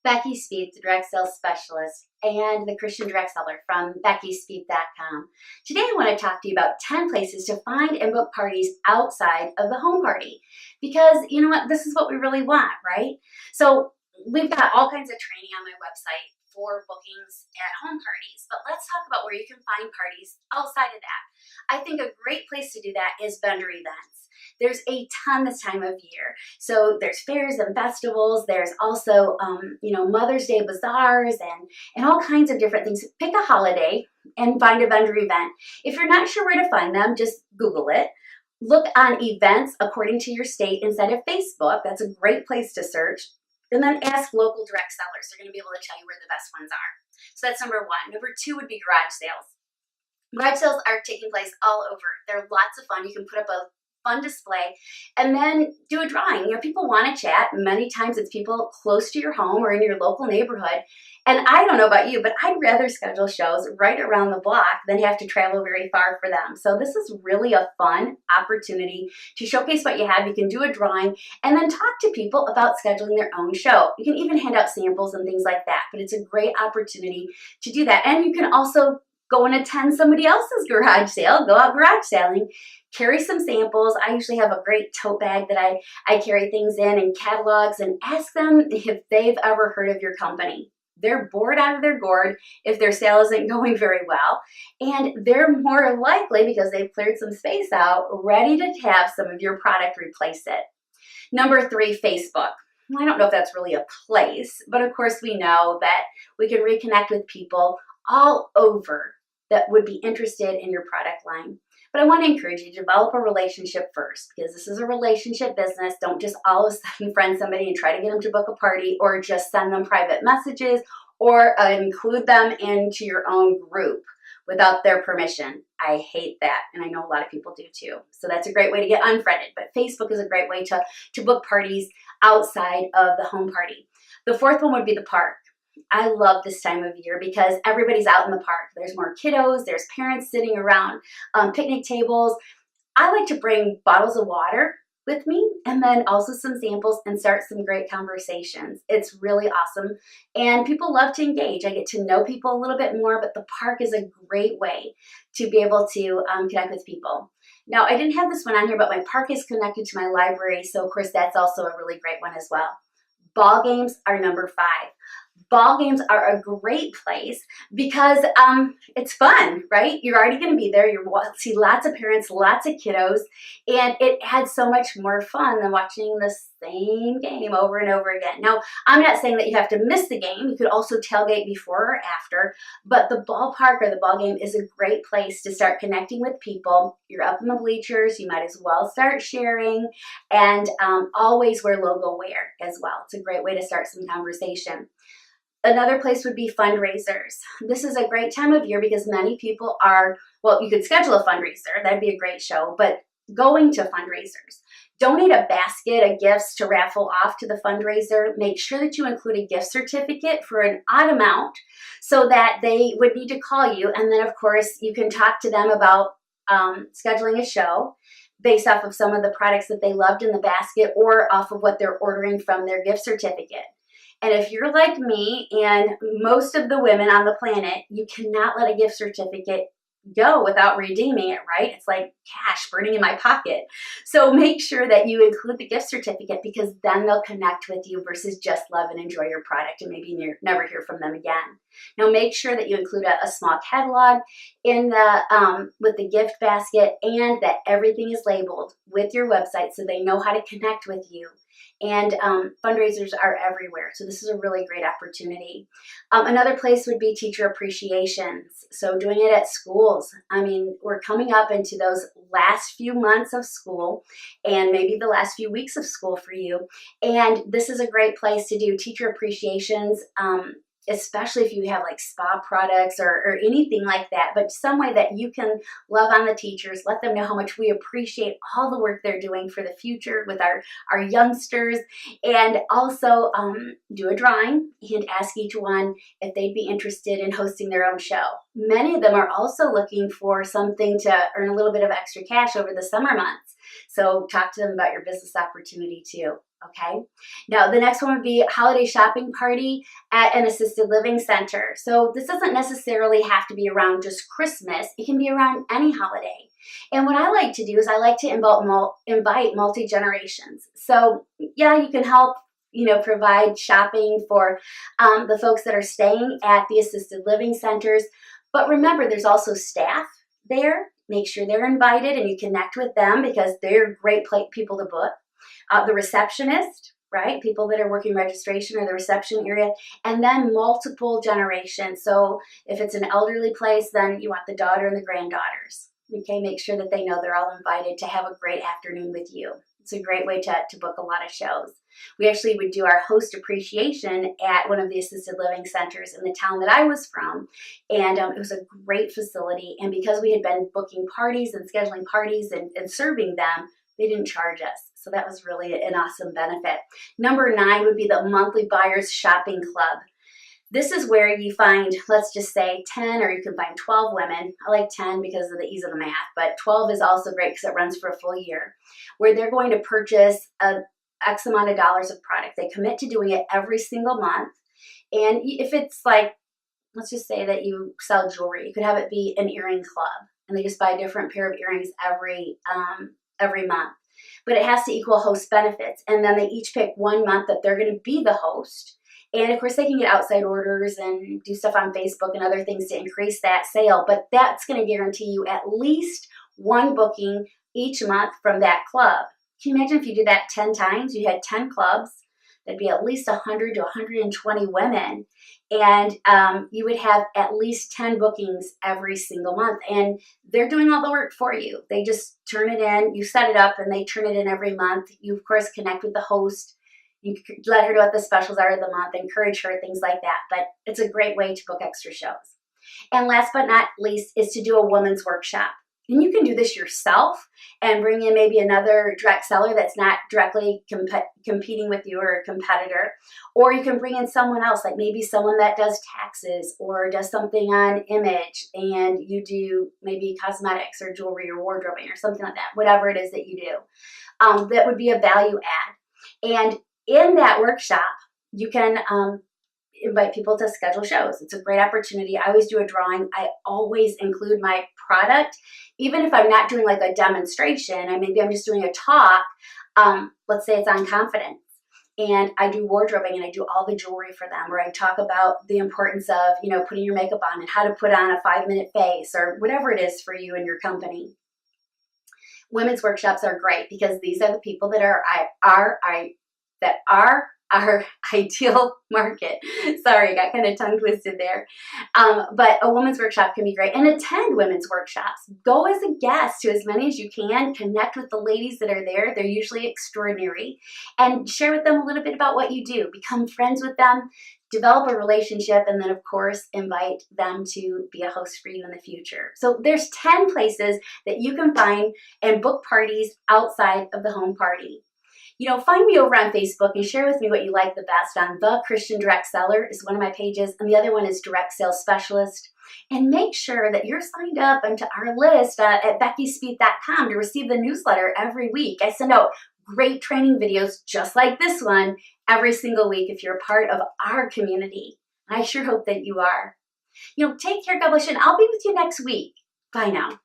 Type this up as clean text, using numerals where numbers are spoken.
Becky Spieth, the direct sales specialist, and the Christian direct seller from BeckySpieth.com. Today I want to talk to you about 10 places to find and book parties outside of the home party. Because you know what, this is what we really want, right? So we've got all kinds of training on my website for bookings at home parties, but let's talk about where you can find parties outside of that. I think a great place to do that is vendor events. There's a ton this time of year. So there's fairs and festivals. There's also, Mother's Day bazaars and all kinds of different things. Pick a holiday and find a vendor event. If you're not sure where to find them, just Google it. Look on events according to your state instead of Facebook. That's a great place to search. And then ask local direct sellers. They're going to be able to tell you where the best ones are. So that's number one. Number two would be garage sales. Garage sales are taking place all over. They're lots of fun. You can put up a fun display and then do a drawing. People want to chat. Many times it's people close to your home or in your local neighborhood. And I don't know about you, but I'd rather schedule shows right around the block than have to travel very far for them. So this is really a fun opportunity to showcase what you have. You can do a drawing and then talk to people about scheduling their own show. You can even hand out samples and things like that, but it's a great opportunity to do that. And you can also go and attend somebody else's garage sale, go out garage selling, carry some samples. I usually have a great tote bag that I carry things in and catalogs, and ask them if they've ever heard of your company. They're bored out of their gourd if their sale isn't going very well, and they're more likely, because they've cleared some space out, ready to have some of your product replace it. Number three, Facebook. I don't know if that's really a place, but of course we know that we can reconnect with people all over that would be interested in your product line. But I want to encourage you to develop a relationship first, because this is a relationship business. Don't just all of a sudden friend somebody and try to get them to book a party, or just send them private messages, or include them into your own group without their permission. I hate that, and I know a lot of people do too. So that's a great way to get unfriended, but Facebook is a great way to book parties outside of the home party. The fourth one would be the park. I love this time of year because everybody's out in the park. There's more kiddos, there's parents sitting around picnic tables. I like to bring bottles of water with me and then also some samples and start some great conversations. It's really awesome, and people love to engage. I get to know people a little bit more, but the park is a great way to be able to connect with people. Now, I didn't have this one on here, but my park is connected to my library, so of course that's also a really great one as well. Ball games are number 5. Ball games are a great place because it's fun, right? You're already going to be there. You'll see lots of parents, lots of kiddos, and it adds so much more fun than watching the same game over and over again. Now, I'm not saying that you have to miss the game. You could also tailgate before or after, but the ballpark or the ball game is a great place to start connecting with people. You're up in the bleachers. You might as well start sharing, and always wear logo wear as well. It's a great way to start some conversation. Another place would be fundraisers. This is a great time of year because many people are, well, you could schedule a fundraiser. That'd be a great show, but going to fundraisers. Donate a basket of gifts to raffle off to the fundraiser. Make sure that you include a gift certificate for an odd amount so that they would need to call you. And then, of course, you can talk to them about scheduling a show based off of some of the products that they loved in the basket or off of what they're ordering from their gift certificate. And if you're like me and most of the women on the planet, you cannot let a gift certificate go without redeeming it, right? It's like cash burning in my pocket. So make sure that you include the gift certificate, because then they'll connect with you versus just love and enjoy your product and maybe never hear from them again. Now make sure that you include a small catalog in the with the gift basket, and that everything is labeled with your website so they know how to connect with you. And fundraisers are everywhere, so this is a really great opportunity. Another place would be teacher appreciations. So doing it at schools. I mean, we're coming up into those last few months of school and maybe the last few weeks of school for you. And this is a great place to do teacher appreciations, especially if you have like spa products or anything like that, but some way that you can love on the teachers, let them know how much we appreciate all the work they're doing for the future with our youngsters, and also do a drawing and ask each one if they'd be interested in hosting their own show. Many of them are also looking for something to earn a little bit of extra cash over the summer months. So talk to them about your business opportunity too. Okay. Now the next one would be holiday shopping party at an assisted living center. So this doesn't necessarily have to be around just Christmas. It can be around any holiday. And what I like to do is I like to invite multi-generations. So yeah, you can help, provide shopping for the folks that are staying at the assisted living centers. But remember, there's also staff there. Make sure they're invited and you connect with them because they're great people to book. The receptionist, right? People that are working registration or the reception area, and then multiple generations. So if it's an elderly place, then you want the daughter and the granddaughters. Okay, make sure that they know they're all invited to have a great afternoon with you. It's a great way to book a lot of shows. We actually would do our host appreciation at one of the assisted living centers in the town that I was from. And it was a great facility. And because we had been booking parties and scheduling parties and serving them, they didn't charge us. So that was really an awesome benefit. Number 9 would be the monthly buyers shopping club. This is where you find, let's just say 10, or you can find 12 women. I like 10 because of the ease of the math, but 12 is also great because it runs for a full year, where they're going to purchase X amount of dollars of product. They commit to doing it every single month. And if it's like, let's just say that you sell jewelry, you could have it be an earring club, and they just buy a different pair of earrings every month. But it has to equal host benefits. And then they each pick one month that they're going to be the host. And of course, they can get outside orders and do stuff on Facebook and other things to increase that sale. But that's going to guarantee you at least one booking each month from that club. Can you imagine if you did that 10 times? You had 10 clubs. That'd be at least 100 to 120 women. And you would have at least 10 bookings every single month. And they're doing all the work for you. They just turn it in. You set it up and they turn it in every month. You, of course, connect with the host. You let her know what the specials are of the month, encourage her, things like that. But it's a great way to book extra shows. And last but not least is to do a women's workshop. And you can do this yourself and bring in maybe another direct seller that's not directly competing with you or a competitor. Or you can bring in someone else, like maybe someone that does taxes or does something on image, and you do maybe cosmetics or jewelry or wardrobing or something like that, whatever it is that you do. That would be a value add. And in that workshop, you can invite people to schedule shows. It's a great opportunity. I always do a drawing. I always include my product, even if I'm not doing like a demonstration, and maybe I'm just doing a talk. Let's say it's on confidence, and I do wardrobing and I do all the jewelry for them, or I talk about the importance of, putting your makeup on and how to put on a 5-minute face or whatever it is for you and your company. Women's workshops are great because these are the people that are our ideal market. Sorry, got kind of tongue twisted there. But a women's workshop can be great. And attend women's workshops. Go as a guest to as many as you can. Connect with the ladies that are there. They're usually extraordinary. And share with them a little bit about what you do. Become friends with them. Develop a relationship. And then, of course, invite them to be a host for you in the future. So there's 10 places that you can find and book parties outside of the home party. Find me over on Facebook and share with me what you like the best on The Christian Direct Seller is one of my pages, and the other one is Direct Sales Specialist. And make sure that you're signed up onto our list at BeckySpieth.com to receive the newsletter every week. I send out great training videos just like this one every single week if you're a part of our community. I sure hope that you are. Take care, God bless you, and I'll be with you next week. Bye now.